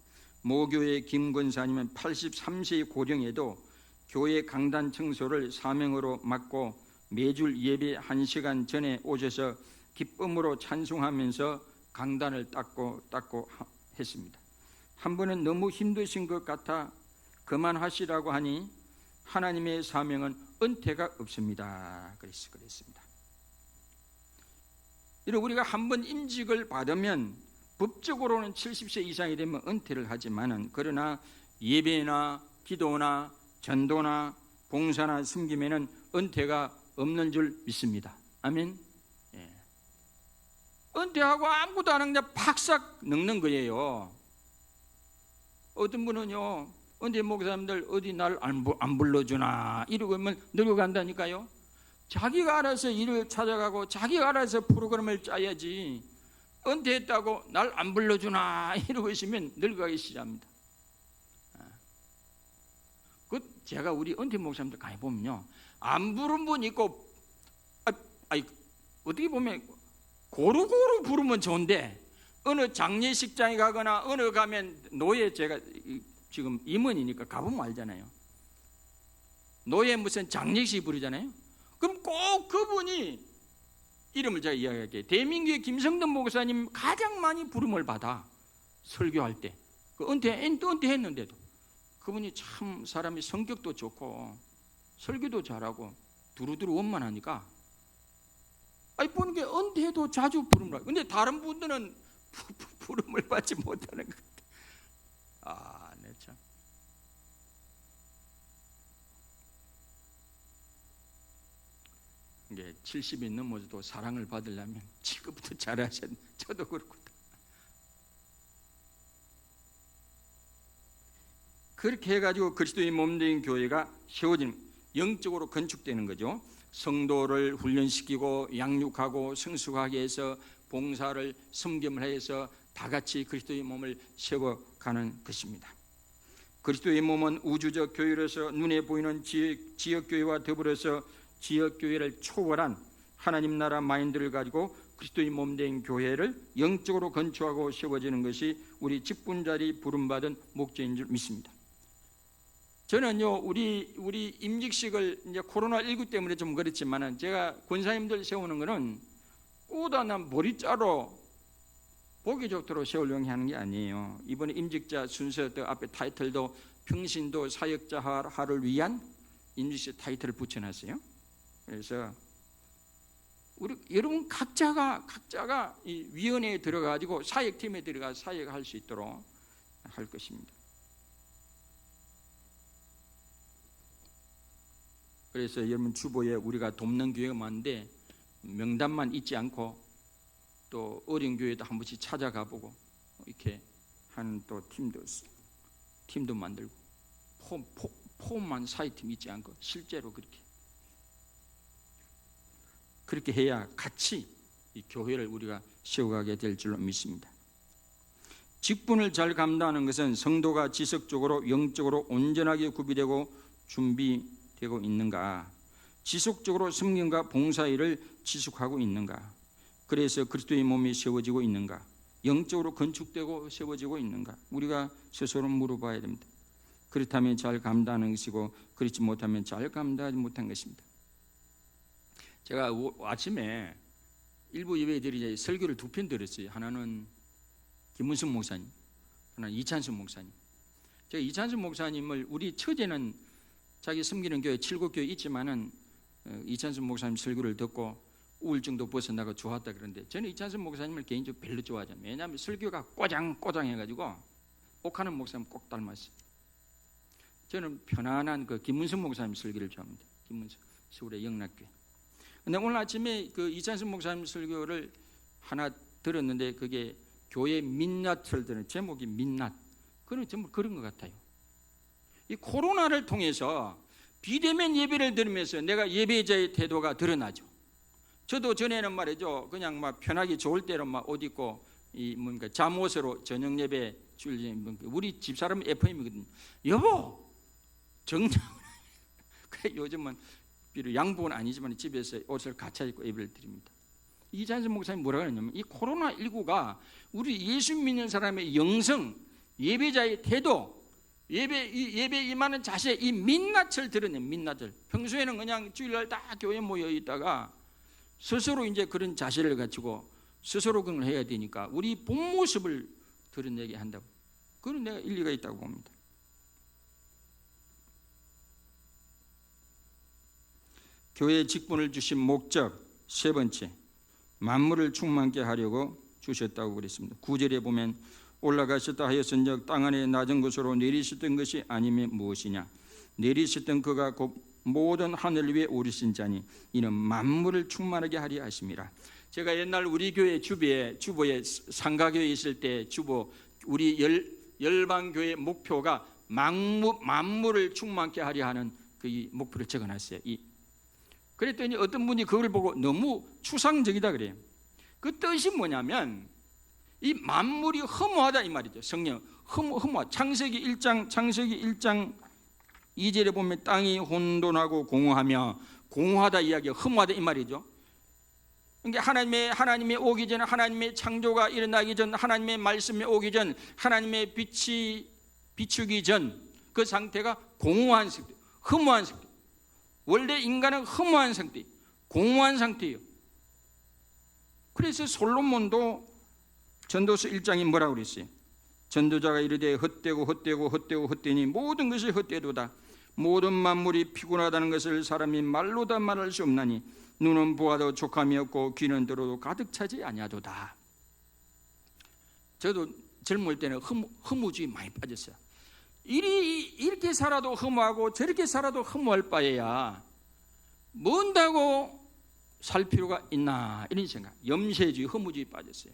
Speaker 1: 모교회 김 권사님은 83세의 고령에도 교회 강단 청소를 사명으로 맡고 매주 예배 1시간 전에 오셔서 기쁨으로 찬송하면서 강단을 닦고 했습니다. 한 번은 너무 힘드신 것 같아 그만하시라고 하니 하나님의 사명은 은퇴가 없습니다. 그랬습니다. 이런 우리가 한번 임직을 받으면 법적으로는 70세 이상이 되면 은퇴를 하지만은 그러나 예배나 기도나 전도나 봉사나 섬김에는 은퇴가 없는 줄 믿습니다. 아멘. 예. 은퇴하고 아무것도 안 하는 게 팍싹 늙는 거예요. 어떤 분은요, 은퇴 목사님들 어디 날 안 불러주나 이러고 하면 늙어간다니까요. 자기가 알아서 일을 찾아가고 자기가 알아서 프로그램을 짜야지 은퇴했다고 날 안 불러주나 이러고 있으면 늙어가기 시작합니다. 제가 우리 은퇴 목사님들 가만히 보면요, 안 부른 분 있고 어떻게 보면 고루고루 부르면 좋은데 어느 장례식장에 가거나 어느 가면 노예, 제가 지금 임원이니까 가보면 알잖아요. 노예 무슨 장례식 부르잖아요. 그럼 꼭 그분이 이름을 제가 이야기할게요. 대민교회 김성덕 목사님 가장 많이 부름을 받아 설교할 때. 은퇴했는데도 그분이 참 사람이 성격도 좋고 설교도 잘하고 두루두루 원만하니까 보는 게 은퇴해도 자주 부름을 받아요. 근데 다른 분들은 부름을 받지 못하는 것 같아요. 네, 참. 이게 70이 넘어도 사랑을 받으려면 지금부터 잘하셔야 돼. 저도 그렇고. 그렇게 해가지고 그리스도의 몸된 교회가 세워지는, 영적으로 건축되는 거죠. 성도를 훈련시키고 양육하고 성숙하게 해서 봉사를 섬김을 해서 다 같이 그리스도의 몸을 세워가는 것입니다. 그리스도의 몸은 우주적 교회로서 눈에 보이는 지역교회와 더불어서 지역교회를 초월한 하나님 나라 마인드를 가지고 그리스도의 몸된 교회를 영적으로 건축하고 세워지는 것이 우리 직분자리 부름받은 목적인 줄 믿습니다. 저는요, 우리 임직식을 이제 코로나19 때문에 좀 그렇지만은 제가 권사님들 세우는 거는 꼬다나 머리자로 보기 좋도록 세우려고 하는 게 아니에요. 이번에 임직자 순서 앞에 타이틀도 평신도 사역자하를 위한 임직식 타이틀을 붙여놨어요. 그래서 여러분 각자가 이 위원회에 들어가지고 사역팀에 들어가 사역할 수 있도록 할 것입니다. 그래서 여러분 주보에 우리가 돕는 교회가 많은데 명단만 잊지 않고 또 어린 교회도 한 번씩 찾아가 보고 이렇게 하는 또 팀도 만들고 폼만 사회팀 잊지 않고 실제로 그렇게 해야 같이 이 교회를 우리가 세워가게 될 줄로 믿습니다. 직분을 잘 감당하는 것은 성도가 지속적으로 영적으로 온전하게 구비되고 준비되고 있는가, 지속적으로 섬김과 봉사일을 지속하고 있는가, 그래서 그리스도의 몸이 세워지고 있는가, 영적으로 건축되고 세워지고 있는가, 우리가 스스로 물어봐야 됩니다. 그렇다면 잘 감당하는 것이고 그렇지 못하면 잘 감당하지 못한 것입니다. 제가 아침에 일부 예배들이 설교를 두 편 들었어요. 하나는 김문성 목사님, 하나는 이찬수 목사님. 제가 이찬수 목사님을 우리 처제는 자기 섬기는 교회 칠곡교회 있지만은 이찬수 목사님 설교를 듣고 우울증도 벗어나고 좋았다 그러는데 저는 이찬수 목사님을 개인적으로 별로 좋아하지 않아요. 왜냐하면 설교가 꼬장꼬장해가지고 옥하는 목사님 꼭 닮았어요. 저는 편안한 그 김문성 목사님 설교를 좋아합니다. 김문성 서울의 영락교회. 근데 오늘 아침에 그 이찬수 목사님 설교를 하나 들었는데 그게 교회 민낯을 들은 제목이 민낯. 그건 전부 그런 것 같아요. 이 코로나를 통해서 비대면 예배를 들으면서 내가 예배자의 태도가 드러나죠. 저도 전에는 말이죠, 그냥 막 편하게 좋을 대로 막 옷 입고 이 뭔가 잠옷으로 저녁 예배 주일 우리 집사람 FM이거든요. 여보 정장 그래 요즘은 비록 양복은 아니지만 집에서 옷을 갖춰 입고 예배를 드립니다. 이찬수 목사님 뭐라 그러냐면 이 코로나19가 우리 예수 믿는 사람의 영성, 예배자의 태도, 예배 임하는 자세, 이 민낯을 드러내. 민낯을 평소에는 그냥 주일날 다 교회에 모여 있다가 스스로 이제 그런 자세를 갖추고 스스로 그걸 해야 되니까 우리 본 모습을 드러내게 한다고. 그건 내가 일리가 있다고 봅니다. 교회의 직분을 주신 목적 세 번째, 만물을 충만케 하려고 주셨다고 그랬습니다. 9절에 보면 올라가셨다 하였은즉 땅 안에 낮은 곳으로 내리셨던 것이 아니면 무엇이냐, 내리셨던 그가 곧 모든 하늘 위에 오르신 자니 이는 만물을 충만하게 하려 하심이라. 제가 옛날 우리 교회 주보에 상가교회 있을 때 주보 우리 열방교회 목표가 만물을 충만케 하려 하는 그 목표를 적어놨어요. 그랬더니 어떤 분이 그걸 보고 너무 추상적이다 그래요. 그 뜻이 뭐냐면 이 만물이 허무하다 이 말이죠. 성령 허무하다. 창세기 1장 2절에 보면 땅이 혼돈하고 공허하며, 공허하다 이야기가 허무하다 이 말이죠. 그러니까 하나님의 오기 전, 하나님의 창조가 일어나기 전, 하나님의 말씀이 오기 전, 하나님의 빛이 비추기 전 그 상태가 공허한 상태, 허무한 상태. 원래 인간은 허무한 상태, 공허한 상태예요. 그래서 솔로몬도 전도서 1장이 뭐라고 그랬어요? 전도자가 이르되 헛되니 모든 것이 헛되도다. 모든 만물이 피곤하다는 것을 사람이 말로 다 말할 수 없나니 눈은 보아도 족함이 없고 귀는 들어도 가득 차지 아니하도다. 저도 젊을 때는 허무주의 많이 빠졌어요. 이렇게 살아도 허무하고 저렇게 살아도 허무할 바에야 뭔다고 살 필요가 있나 이런 생각, 염세주의, 허무주의 빠졌어요.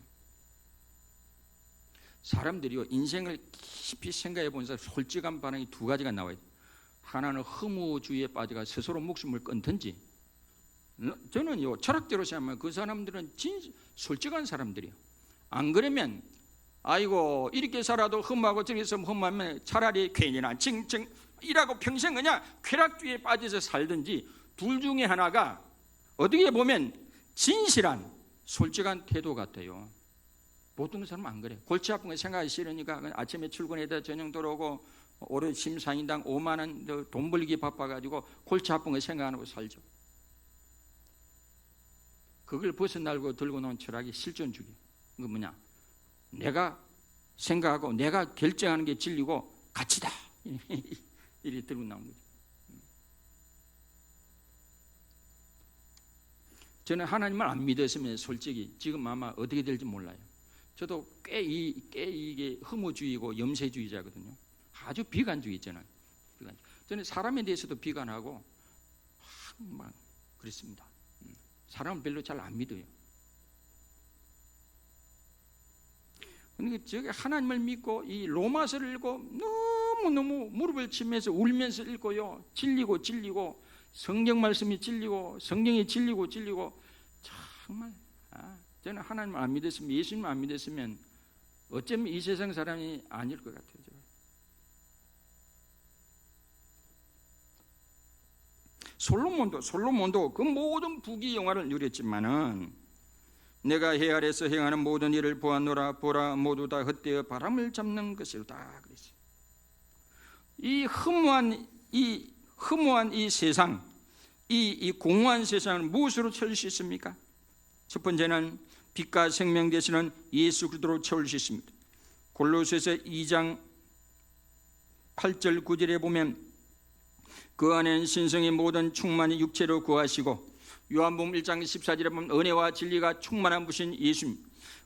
Speaker 1: 사람들이요 인생을 깊이 생각해 본 사람 솔직한 반응이 두 가지가 나와요. 하나는 허무주의에 빠져가 스스로 목숨을 끊든지. 저는요 철학적으로 생각하면 그 사람들은 솔직한 사람들이에요. 안 그러면 아이고 이렇게 살아도 흠하고 저기서 흠하면 차라리 괜히나 징징 이라고 평생 그냥 쾌락주의에 빠져서 살든지, 둘 중에 하나가 어떻게 보면 진실한 솔직한 태도 같아요. 보통 사람은 안 그래. 골치 아픈 거 생각하기 싫으니까 아침에 출근해다 저녁 들어오고 오늘 심사인당 5만 원 돈 벌기 바빠가지고 골치 아픈 거 생각 안 하고 살죠. 그걸 벗어나고 들고 놓은 철학이 실존주의. 그 뭐냐? 내가 생각하고 내가 결정하는 게 진리고 가치다. 이렇게 들고 나온 거죠. 저는 하나님을 안 믿었으면 솔직히 지금 아마 어떻게 될지 몰라요. 저도 꽤 이게 허무주의고 염세주의자거든요. 아주 비관주의 있잖아요. 저는 사람에 대해서도 비관하고 막 그랬습니다. 사람은 별로 잘 안 믿어요. 근데 저기 하나님을 믿고 이 로마서를 읽고 너무너무 무릎을 치면서 울면서 읽고요. 진리고 성경 말씀이 진리고 성경이 진리고 정말 저는 하나님을 안 믿었으면, 예수님을 안 믿었으면 어쩌면 이 세상 사람이 아닐 것 같아요. 솔로몬도 그 모든 부귀 영화를 누렸지만은 내가 해 아래서 행하는 모든 일을 보았노라. 보라, 모두 다 헛되어 바람을 잡는 것이로다 그랬어요. 이 허무한 이 세상, 이 공허한 세상을 무엇으로 채울 수 있습니까? 첫 번째는 빛과 생명 되시는 예수 그리스도로 채울 수 있습니다. 골로새서 2장 8절 9절에 보면 그 안에는 신성의 모든 충만이 육체로 구하시고, 요한복음 1장 14절에 보면 은혜와 진리가 충만한 분이신 예수님,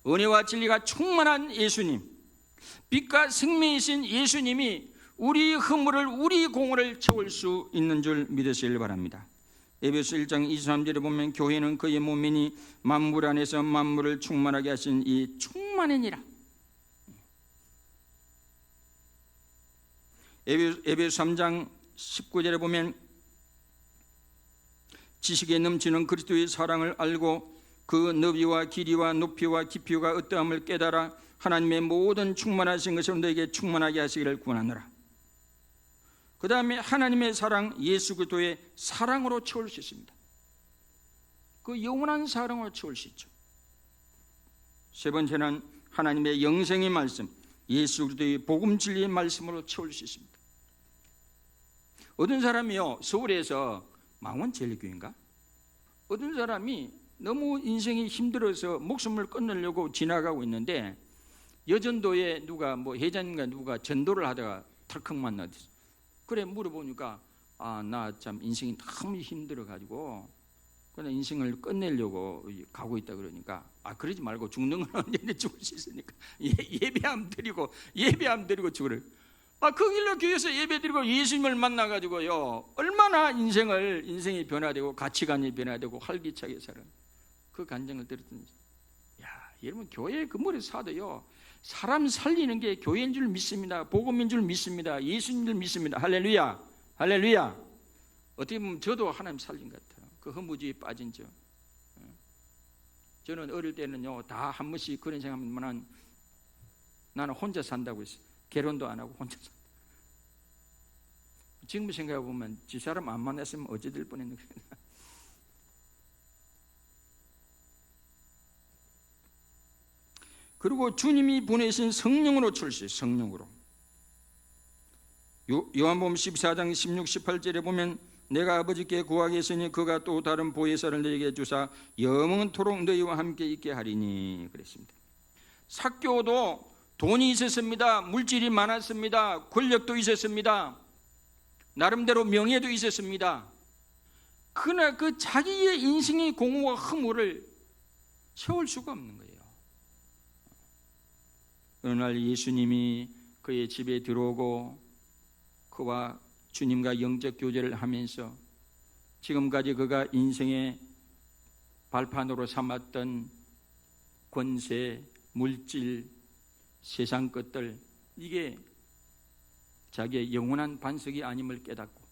Speaker 1: 은혜와 진리가 충만한 예수님, 빛과 생명이신 예수님이 우리 허물을, 우리 공허를 채울 수 있는 줄 믿으시길 바랍니다. 에베소 1장 23절에 보면 교회는 그의 몸이니 만물 안에서 만물을 충만하게 하신 이 충만이니라. 에베소 3장 19절에 보면 지식에 넘치는 그리스도의 사랑을 알고 그 너비와 길이와 높이와 깊이가 어떠함을 깨달아 하나님의 모든 충만하신 것을 너에게 충만하게 하시기를 구하노라. 그 다음에 하나님의 사랑, 예수 그리스도의 사랑으로 채울 수 있습니다. 그 영원한 사랑으로 채울 수 있죠. 세 번째는 하나님의 영생의 말씀, 예수 그리스도의 복음 진리의 말씀으로 채울 수 있습니다. 어떤 사람이요, 서울에서 망원제일교회인가? 어떤 사람이 너무 인생이 힘들어서 목숨을 끊으려고 지나가고 있는데 여전도에 누가 회장님과 누가 전도를 하다가 털컥 만나서 그래 물어보니까 나 참 인생이 너무 힘들어가지고 그냥 인생을 끝내려고 가고 있다 그러니까 그러지 말고 죽는 건 언제나 죽을 수 있으니까 예배함 드리고 죽으래. 그 길로 교회에서 예배드리고 예수님을 만나가지고요 얼마나 인생이 변화되고 가치관이 변화되고 활기차게 살아. 그 간증을 들었더니 여러분 교회 건물에 사도요 사람 살리는 게 교회인 줄 믿습니다. 복음인 줄 믿습니다. 예수님 줄 믿습니다. 할렐루야, 할렐루야. 어떻게 보면 저도 하나님 살린 것 같아요. 그 허무주의에 빠진 저는 어릴 때는요 다 한 번씩 그런 생각하면 나는 혼자 산다고 했어요. 결혼도 안 하고 혼자 산다. 지금 생각해 보면 지 사람 안 만났으면 어찌 될 뻔했는가. 그리고 주님이 보내신 성령으로 출시, 성령으로. 요한복음 14장 16, 18절에 보면 내가 아버지께 구하겠으니 그가 또 다른 보혜사를 너에게 주사 영원토록 너희와 함께 있게 하리니 그랬습니다. 삭개오도 돈이 있었습니다. 물질이 많았습니다. 권력도 있었습니다. 나름대로 명예도 있었습니다. 그러나 그 자기의 인생의 공허와 허물을 채울 수가 없는 거예요. 어느 날 예수님이 그의 집에 들어오고 그와 주님과 영적 교제를 하면서 지금까지 그가 인생의 발판으로 삼았던 권세, 물질, 세상 것들 이게 자기의 영원한 반석이 아님을 깨닫고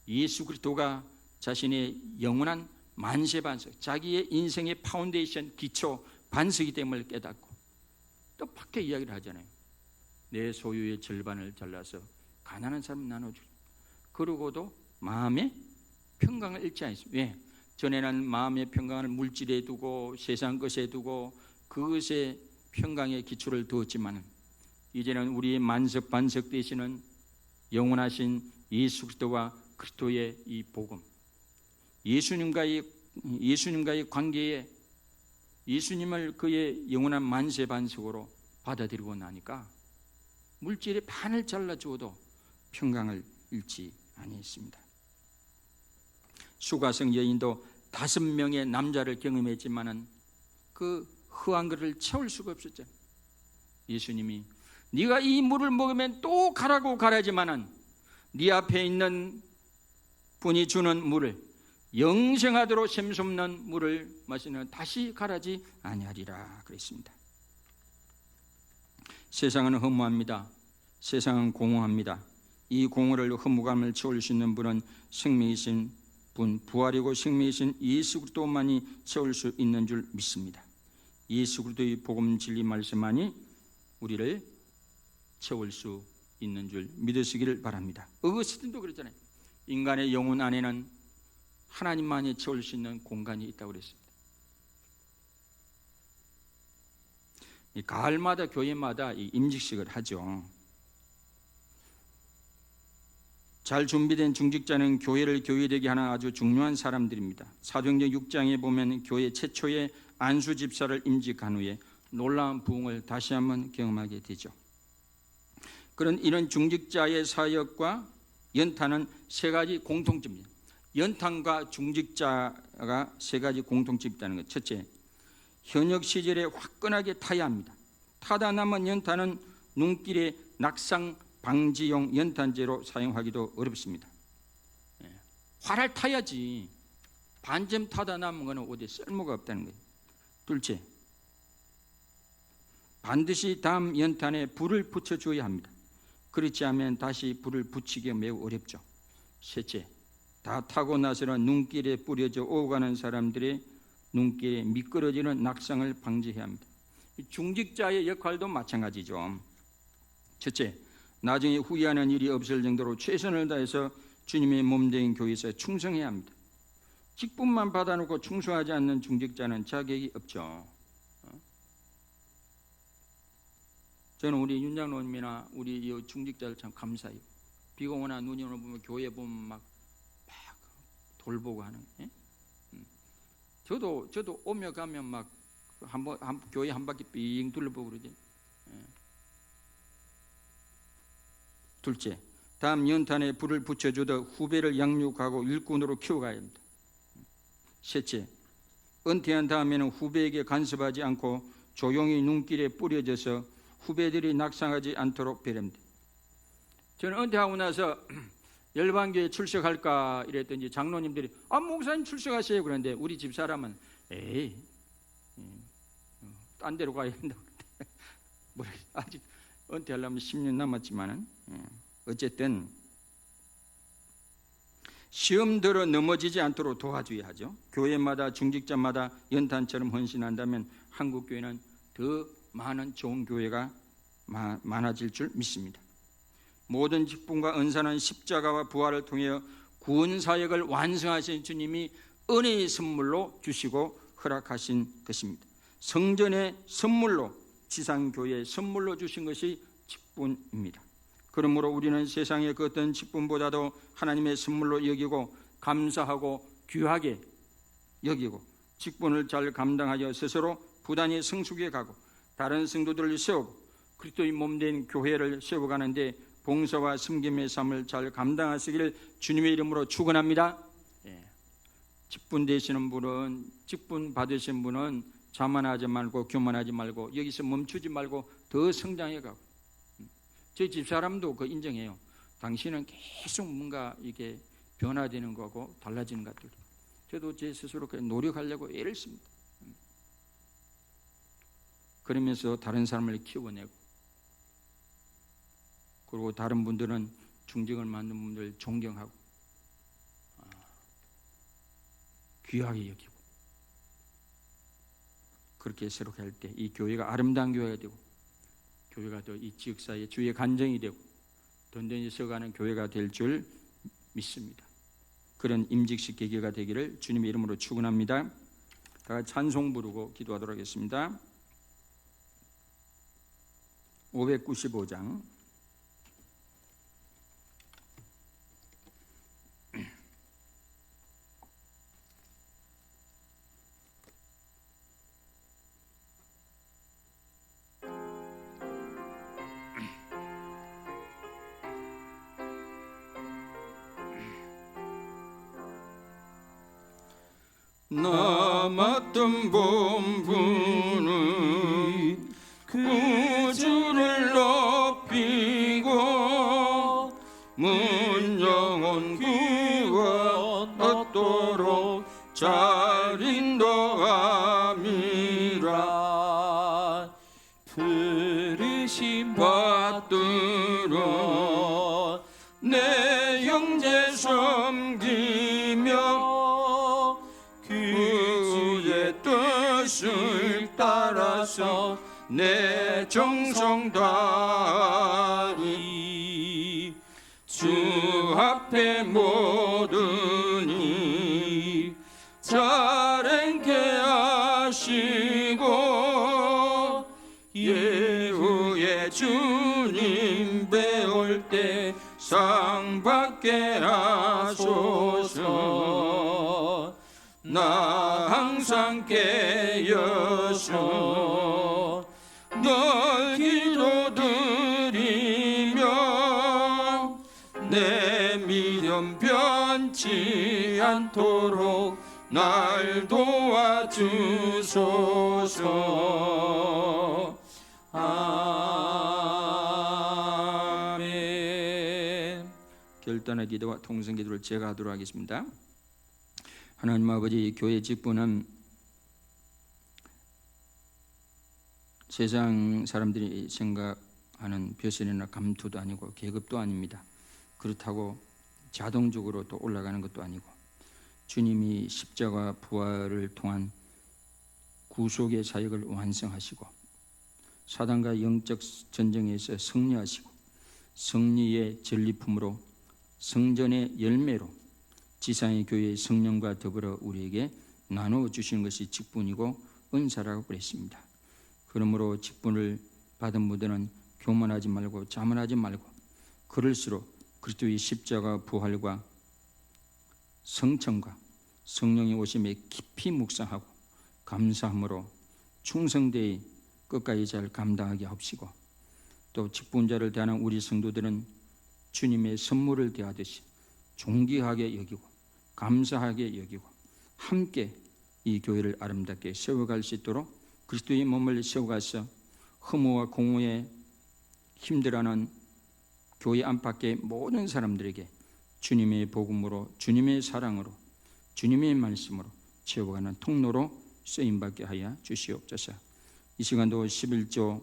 Speaker 1: 예수 그리스도가 자신의 영원한 만세 반석, 자기의 인생의 파운데이션, 기초, 반석이 됨을 깨닫고 또 밖에 이야기를 하잖아요. 내 소유의 절반을 잘라서 가난한 사람 나눠주고, 그러고도 마음의 평강을 잃지 않습니다. 왜? 전에는 마음의 평강을 물질에 두고 세상 것에 두고 그것에 평강의 기초를 두었지만 이제는 우리의 만석 반석 되시는 영원하신 예수 그리스도와 그리스도의 이 복음, 예수님과의 관계에 예수님을 그의 영원한 만세 반석으로 받아들이고 나니까 물질의 반을 잘라주어도 평강을 잃지 아니했습니다. 수가성 여인도 5명의 남자를 경험했지만은 그 허한 그릇을 채울 수가 없었잖아요. 예수님이 네가 이 물을 먹으면 또 가라고 가라지만은 네 앞에 있는 분이 주는 물을, 영생하도록 샘솟는 물을 마시는 다시 가라지 아니하리라 그랬습니다. 세상은 허무합니다. 세상은 공허합니다. 이 공허를, 허무감을 채울 수 있는 분은 생명이신 분, 부활이고 생명이신 예수 그리스도만이 채울 수 있는 줄 믿습니다. 예수 그리스도의 복음 진리 말씀만이 우리를 채울 수 있는 줄 믿으시기를 바랍니다. 어거스틴도 그랬잖아요. 인간의 영혼 안에는 하나님만이 채울 수 있는 공간이 있다고 그랬습니다. 이 가을마다 교회마다 이 임직식을 하죠. 잘 준비된 중직자는 교회를 교회되게 하는 아주 중요한 사람들입니다. 사도행전 6장에 보면 교회 최초의 안수 집사를 임직한 후에 놀라운 부흥을 다시 한번 경험하게 되죠. 그런 이런 중직자의 사역과 연탄은 3가지 공통점입니다. 연탄과 중직자가 3가지 공통점이 있다는 것. 첫째, 현역 시절에 화끈하게 타야 합니다. 타다 남은 연탄은 눈길의 낙상 방지용 연탄재로 사용하기도 어렵습니다. 활을 타야지 반쯤 타다 남은 것은 어디 쓸모가 없다는 거예요. 둘째, 반드시 다음 연탄에 불을 붙여줘야 합니다. 그렇지 않으면 다시 불을 붙이기가 매우 어렵죠. 셋째, 다 타고 나서는 눈길에 뿌려져 오가는 사람들의 눈길에 미끄러지는 낙상을 방지해야 합니다. 중직자의 역할도 마찬가지죠. 첫째, 나중에 후회하는 일이 없을 정도로 최선을 다해서 주님의 몸된 교회에서 충성해야 합니다. 직분만 받아놓고 충성하지 않는 중직자는 자격이 없죠. 저는 우리 윤 장로님이나 우리 이 중직자를 참 감사해요. 비가 오나 눈이 오나 보면 교회 보면 막 돌보고 하는. 예? 저도 오며 가면 막 교회 한 바퀴 삥 둘러보고 그러지. 예. 둘째, 다음 연탄에 불을 붙여주더 후배를 양육하고 일꾼으로 키워가야 합니다. 셋째, 은퇴한 다음에는 후배에게 간섭하지 않고 조용히 눈길에 뿌려져서 후배들이 낙상하지 않도록 배려합니다. 저는 은퇴하고 나서 열방교회 출석할까 이랬더니 장로님들이 목사님 출석하세요 그런데 우리 집사람은 에이 딴 데로 가야 된다고 아직 은퇴하려면 10년 남았지만은 어쨌든 시험 들어 넘어지지 않도록 도와줘야 하죠. 교회마다 중직자마다 연탄처럼 헌신한다면 한국교회는 더 많은 좋은 교회가 많아질 줄 믿습니다. 모든 직분과 은사는 십자가와 부활을 통해 구원 사역을 완성하신 주님이 은혜의 선물로 주시고 허락하신 것입니다. 성전의 선물로, 지상교회의 선물로 주신 것이 직분입니다. 그러므로 우리는 세상의 그 어떤 직분보다도 하나님의 선물로 여기고 감사하고 귀하게 여기고 직분을 잘 감당하여 스스로 부단히 성숙해 가고 다른 성도들을 세우고 그리스도의 몸된 교회를 세워가는데 봉사와 섬김의 삶을 잘 감당하시기를 주님의 이름으로 축원합니다. 직분 되시는 분은, 직분 받으신 분은 자만하지 말고 교만하지 말고 여기서 멈추지 말고 더 성장해 가고. 저희 집사람도 그 인정해요. 당신은 계속 뭔가 이게 변화되는 거고 달라지는 것 같아요. 저도 제 스스로 노력하려고 애를 씁니다. 그러면서 다른 사람을 키워내고, 그리고 다른 분들은 중직을 만든 분들 존경하고, 귀하게 여기고, 그렇게 새롭게 할 때 이 교회가 아름다운 교회가 되고, 교회가 또 이 지역사회의 주의 간정이 되고 든든히 서가는 교회가 될 줄 믿습니다. 그런 임직식 계기가 되기를 주님의 이름으로 축원합니다. 다 같이 찬송 부르고 기도하도록 하겠습니다. 595장 남았던 본분은 구주를 높이고 문영원 구원 얻도록 잘 인도함이라.
Speaker 2: 부르심
Speaker 1: 받들어 내 형제 섬기며 그의 뜻을 따라서 내 정성 다하리. 주 앞에 모든 일 잘 행케 하시고 예후에 주님 배울 때 상 받게 하소서. 나 항상 깨어서 널 기도드리며 내 믿음 변치 않도록 날 도와주소서. 아멘. 결단의 기도와 통성 기도를 제가 하도록 하겠습니다. 하나님 아버지, 교회 직분은 세상 사람들이 생각하는 벼슬이나 감투도 아니고 계급도 아닙니다. 그렇다고 자동적으로 또 올라가는 것도 아니고 주님이 십자가 부활을 통한 구속의 사역을 완성하시고 사단과 영적 전쟁에서 승리하시고 승리의 전리품으로 성전의 열매로 지상의 교회의 성령과 더불어 우리에게 나누어 주시는 것이 직분이고 은사라고 그랬습니다. 그러므로 직분을 받은 무들은 교만하지 말고 자만하지 말고 그럴수록 그리스도의 십자가 부활과 성천과 성령의 오심에 깊이 묵상하고 감사함으로 충성되이 끝까지 잘 감당하게 하옵시고, 또 직분자를 대하는 우리 성도들은 주님의 선물을 대하듯이 존귀하게 여기고 감사하게 여기고 함께 이 교회를 아름답게 세워갈 수 있도록 그리스도의 몸을 세워가서 허무와 공허에 힘들어하는 교회 안팎의 모든 사람들에게 주님의 복음으로, 주님의 사랑으로, 주님의 말씀으로 채워가는 통로로 쓰임받게 하여 주시옵소서. 이 시간도 11조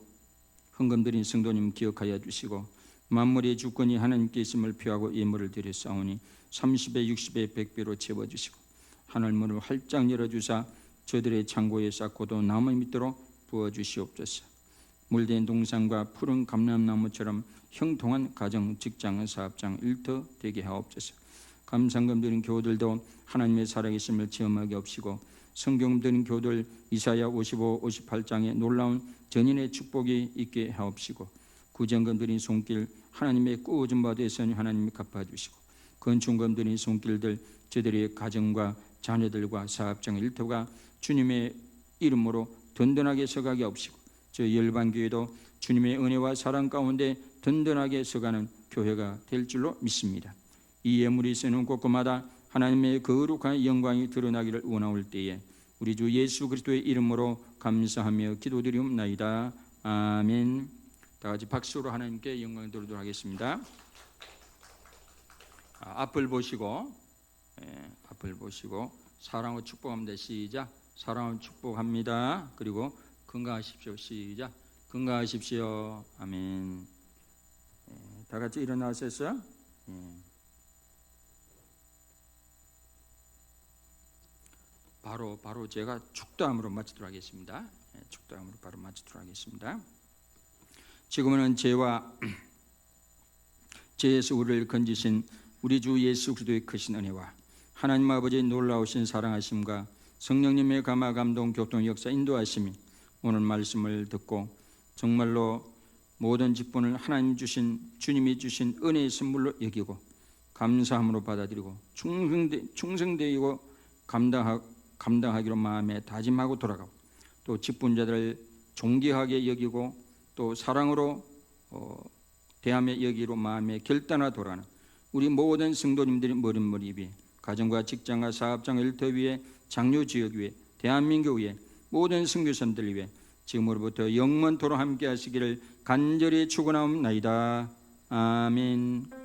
Speaker 1: 헌금드린 성도님 기억하여 주시고 만물의 주권이 하나님께 있음을 표하고 예물을 드려 싸우니 30배, 60배, 100배로 채워주시고 하늘문을 활짝 열어주사 저들의 창고에 쌓고도 남을 믿도록 부어주시옵소서. 물된 동산과 푸른 감람나무처럼 형통한 가정, 직장, 사업장 일터 되게 하옵소서. 감상금 드린 교우들도 하나님의 살아계심을 체험하게 하옵시고 성경 드린 교우들 이사야 55, 58장에 놀라운 전인의 축복이 있게 하옵시고 구정금 드린 손길 하나님의 꾸어준 바 되시니 하나님이 갚아주시고 건축금 드린 손길들 저들의 가정과 자녀들과 사업장 일터가 주님의 이름으로 든든하게 서가게 하옵시고 저 열방교회도 주님의 은혜와 사랑 가운데 든든하게 서가는 교회가 될 줄로 믿습니다. 이 예물이 쓰는 곳곳마다 하나님의 거룩한 영광이 드러나기를 원하올 때에 우리 주 예수 그리스도의 이름으로 감사하며 기도드리옵나이다. 아멘. 다 같이 박수로 하나님께 영광 돌리도록 하겠습니다. 앞을 보시고 앞을 보시고 사랑으로 축복합니다. 시작. 사랑으로 축복합니다. 그리고 건강하십시오. 시작. 건강하십시오. 아멘. 다 같이 일어나셔서 바로 제가 축도함으로 마치도록 하겠습니다. 축도함으로 바로 마치도록 하겠습니다. 지금은 죄에서 우리를 건지신 우리 주 예수 그리스도의 크신 은혜와 하나님 아버지의 놀라우신 사랑하심과 성령님의 감화 감동 교통 역사 인도하심이 오늘 말씀을 듣고 정말로 모든 직분을 하나님 주신 주님이 주신 은혜의 선물로 여기고 감사함으로 받아들이고 충성되고 감당하기로 마음에 다짐하고 돌아가고 또 직분자들을 존귀하게 여기고 또 사랑으로 대하며 여기로 마음에 결단하고 돌아가는 우리 모든 성도님들이 머릿머리 위에 가정과 직장과 사업장 일터 위에 장로 지역 위에 대한민국 위에 모든 선교사님들 위에 지금으로부터 영원토록 함께 하시기를 간절히 축원하옵나이다. 아멘.